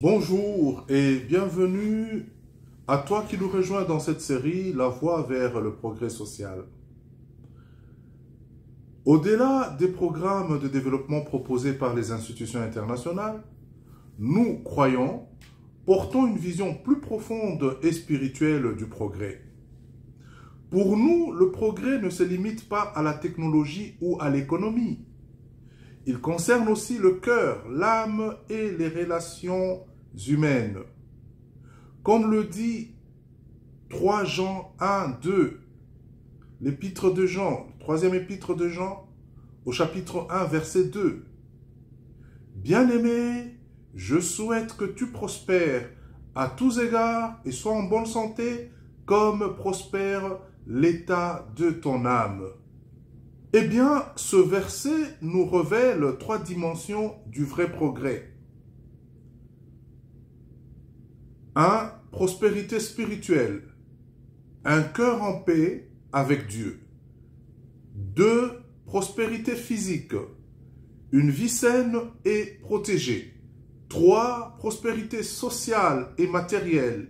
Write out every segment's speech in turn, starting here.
Bonjour et bienvenue à toi qui nous rejoins dans cette série La voie vers le progrès social. Au-delà des programmes de développement proposés par les institutions internationales, nous croyons, portons une vision plus profonde et spirituelle du progrès. Pour nous, le progrès ne se limite pas à la technologie ou à l'économie. Il concerne aussi le cœur, l'âme et les relations humaines. Comme le dit 3 Jean 1, 2, l'épître de Jean, troisième épître de Jean, au chapitre 1, verset 2. Bien-aimé, je souhaite que tu prospères à tous égards et sois en bonne santé comme prospère l'état de ton âme. Eh bien, ce verset nous révèle 3 dimensions du vrai progrès. 1. Prospérité spirituelle. Un cœur en paix avec Dieu. 2. Prospérité physique. Une vie saine et protégée. 3. Prospérité sociale et matérielle.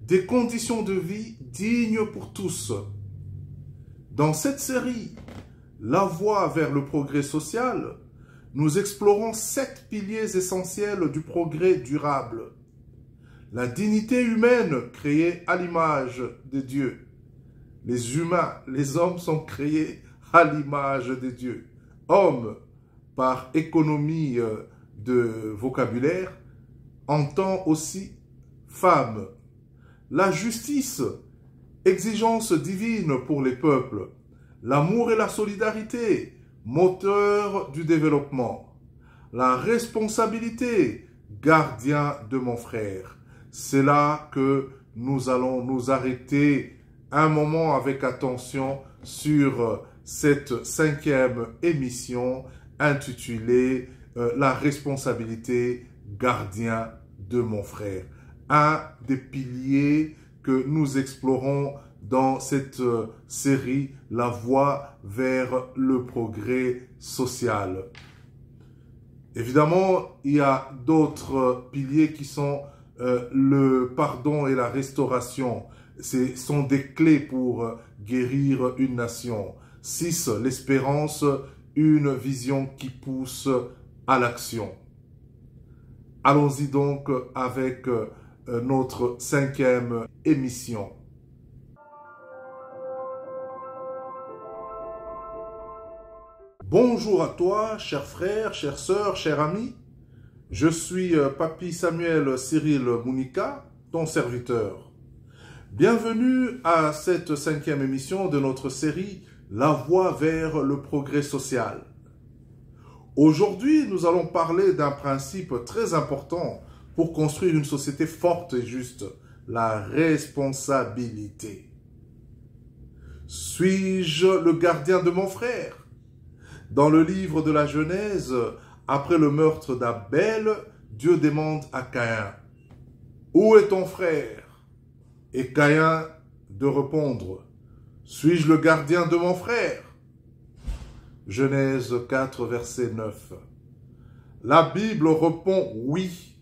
Des conditions de vie dignes pour tous. Dans cette série, La voie vers le progrès social, nous explorons 7 piliers essentiels du progrès durable. La dignité humaine créée à l'image de Dieu. Les humains, les hommes sont créés à l'image de Dieu. Homme, par économie de vocabulaire, entend aussi femme. La justice, exigence divine pour les peuples. L'amour et la solidarité, moteur du développement. La responsabilité, gardien de mon frère. C'est là que nous allons nous arrêter un moment avec attention sur cette 5e émission intitulée La responsabilité, gardien de mon frère. Un des piliers que nous explorons dans cette série, La voie vers le progrès social. Évidemment, il y a d'autres piliers qui sont le pardon et la restauration. Ce sont des clés pour guérir une nation. 6. L'espérance, une vision qui pousse à l'action. Allons-y donc avec notre 5e émission. Bonjour à toi, chers frères, chères sœurs, chers amis. Je suis Papy Samuel Cyril Mounika, ton serviteur. Bienvenue à cette 5e émission de notre série La voie vers le progrès social. Aujourd'hui, nous allons parler d'un principe très important pour construire une société forte et juste, la responsabilité. Suis-je le gardien de mon frère? Dans le livre de la Genèse, après le meurtre d'Abel, Dieu demande à Caïn, « Où est ton frère ?» Et Caïn de répondre, « Suis-je le gardien de mon frère ?» Genèse 4, verset 9. La Bible répond, « Oui.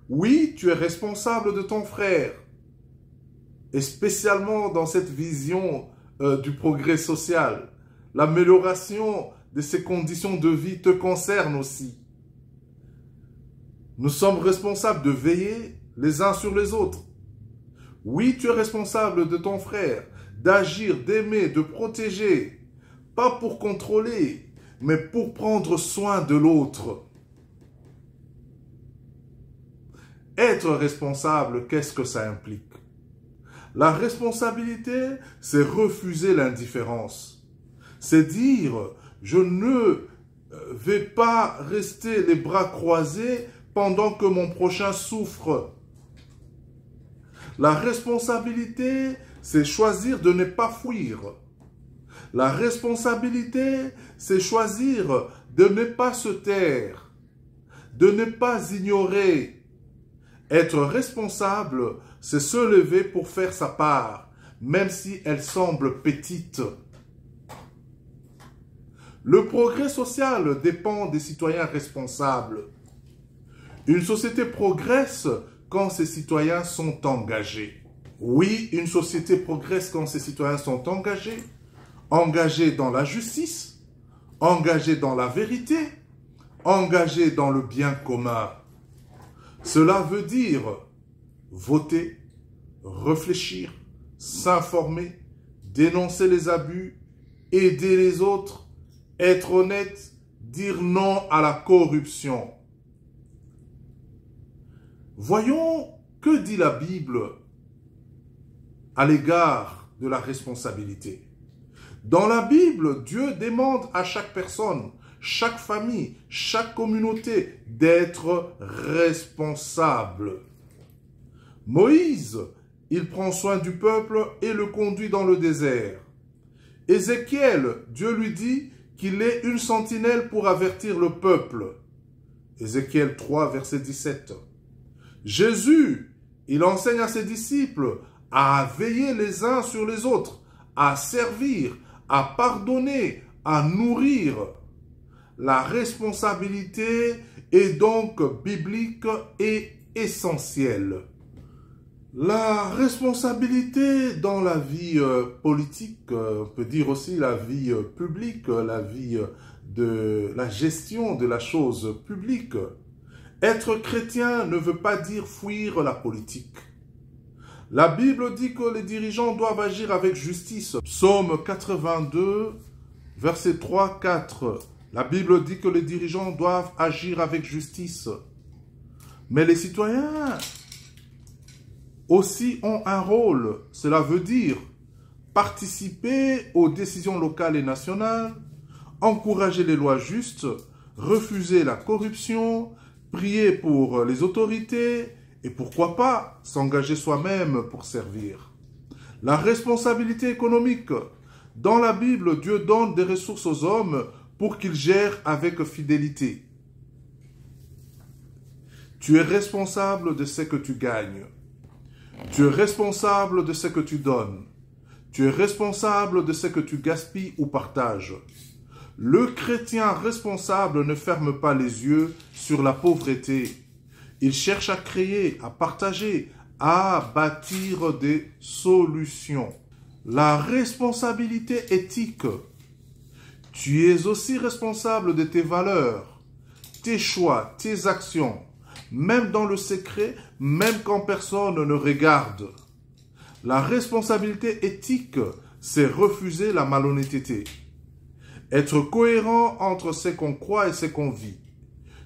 Oui, tu es responsable de ton frère. » Et spécialement dans cette vision du progrès social, l'amélioration de ces conditions de vie te concerne aussi. Nous sommes responsables de veiller les uns sur les autres. Oui, tu es responsable de ton frère, d'agir, d'aimer, de protéger, pas pour contrôler, mais pour prendre soin de l'autre. Être responsable, qu'est-ce que ça implique? La responsabilité, c'est refuser l'indifférence. C'est dire, je ne vais pas rester les bras croisés pendant que mon prochain souffre. La responsabilité, c'est choisir de ne pas fuir. La responsabilité, c'est choisir de ne pas se taire, de ne pas ignorer. Être responsable, c'est se lever pour faire sa part, même si elle semble petite. Le progrès social dépend des citoyens responsables. Une société progresse quand ses citoyens sont engagés. Oui, une société progresse quand ses citoyens sont engagés, engagés dans la justice, engagés dans la vérité, engagés dans le bien commun. Cela veut dire voter, réfléchir, s'informer, dénoncer les abus, aider les autres, être honnête, dire non à la corruption. Voyons que dit la Bible à l'égard de la responsabilité. Dans la Bible, Dieu demande à chaque personne, chaque famille, chaque communauté d'être responsable. Moïse, il prend soin du peuple et le conduit dans le désert. Ézéchiel, Dieu lui dit qu'il est une sentinelle pour avertir le peuple. Ézéchiel 3, verset 17. Jésus, il enseigne à ses disciples à veiller les uns sur les autres, à servir, à pardonner, à nourrir. La responsabilité est donc biblique et essentielle. La responsabilité dans la vie politique, on peut dire aussi la vie publique, la vie de la gestion de la chose publique. Être chrétien ne veut pas dire fuir la politique. La Bible dit que les dirigeants doivent agir avec justice. Psaume 82, verset 3-4. La Bible dit que les dirigeants doivent agir avec justice. Mais les citoyens aussi ont un rôle. Cela veut dire participer aux décisions locales et nationales, encourager les lois justes, refuser la corruption, prier pour les autorités et pourquoi pas s'engager soi-même pour servir. La responsabilité économique. Dans la Bible, Dieu donne des ressources aux hommes pour qu'ils gèrent avec fidélité. Tu es responsable de ce que tu gagnes. Tu es responsable de ce que tu donnes. Tu es responsable de ce que tu gaspilles ou partages. Le chrétien responsable ne ferme pas les yeux sur la pauvreté. Il cherche à créer, à partager, à bâtir des solutions. La responsabilité éthique. Tu es aussi responsable de tes valeurs, tes choix, tes actions, même dans le secret, même quand personne ne regarde. La responsabilité éthique, c'est refuser la malhonnêteté. Être cohérent entre ce qu'on croit et ce qu'on vit.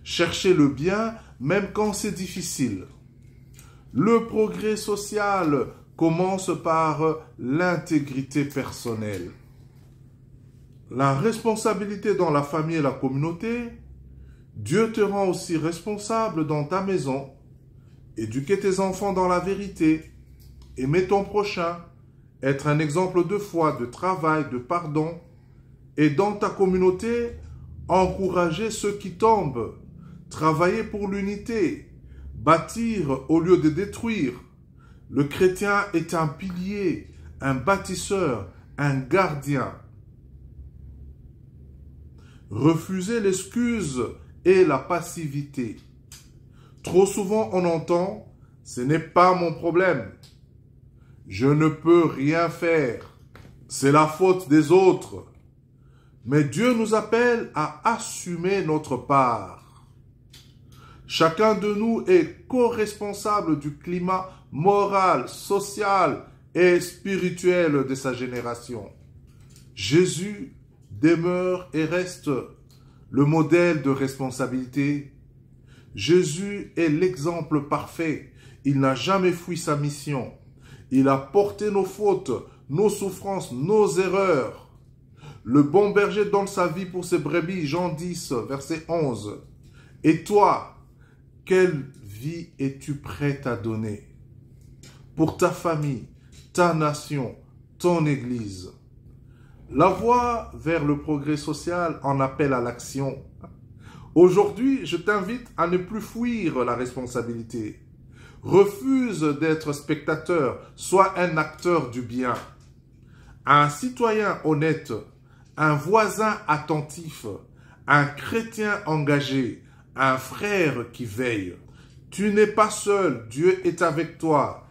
Chercher le bien, même quand c'est difficile. Le progrès social commence par l'intégrité personnelle. La responsabilité dans la famille et la communauté, Dieu te rend aussi responsable dans ta maison. Éduquer tes enfants dans la vérité, aimer ton prochain, être un exemple de foi, de travail, de pardon. Et dans ta communauté, encourager ceux qui tombent, travailler pour l'unité, bâtir au lieu de détruire. Le chrétien est un pilier, un bâtisseur, un gardien. Refuser l'excuse et la passivité. Trop souvent on entend « ce n'est pas mon problème »,« je ne peux rien faire »,« c'est la faute des autres ». Mais Dieu nous appelle à assumer notre part. Chacun de nous est co-responsable du climat moral, social et spirituel de sa génération. Jésus demeure et reste le modèle de responsabilité. Jésus est l'exemple parfait. Il n'a jamais fui sa mission. Il a porté nos fautes, nos souffrances, nos erreurs. Le bon berger donne sa vie pour ses brebis, Jean 10, verset 11. Et toi, quelle vie es-tu prêt à donner pour ta famille, ta nation, ton église? La voie vers le progrès social en appelle à l'action. Aujourd'hui, je t'invite à ne plus fuir la responsabilité. Refuse d'être spectateur, sois un acteur du bien. Un citoyen honnête, un voisin attentif, un chrétien engagé, un frère qui veille. Tu n'es pas seul, Dieu est avec toi.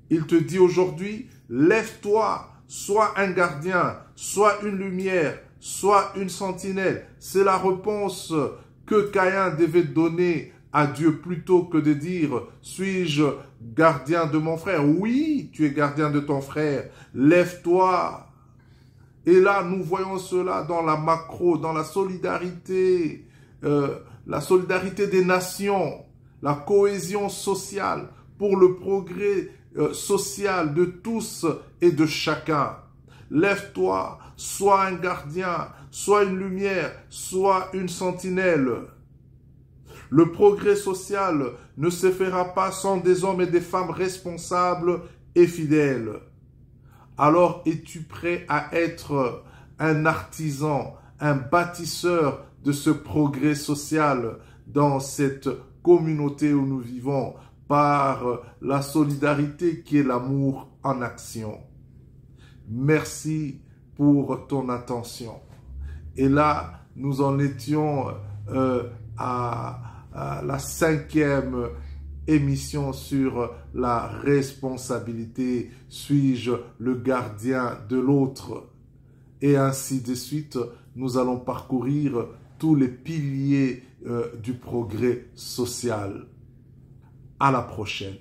Il te dit aujourd'hui, lève-toi, sois un gardien, sois une lumière, sois une sentinelle. C'est la réponse que Caïn devait donner à Dieu plutôt que de dire, suis-je gardien de mon frère? Oui, tu es gardien de ton frère, lève-toi. Et là, nous voyons cela dans la macro, dans la solidarité des nations, la cohésion sociale pour le progrès social de tous et de chacun. Lève-toi, sois un gardien, sois une lumière, sois une sentinelle. Le progrès social ne se fera pas sans des hommes et des femmes responsables et fidèles. Alors es-tu prêt à être un artisan, un bâtisseur de ce progrès social dans cette communauté où nous vivons par la solidarité qui est l'amour en action? Merci pour ton attention. Et là, nous en étions à la 5e émission sur la responsabilité. Suis-je le gardien de l'autre? Et ainsi de suite, nous allons parcourir tous les piliers du progrès social. À la prochaine.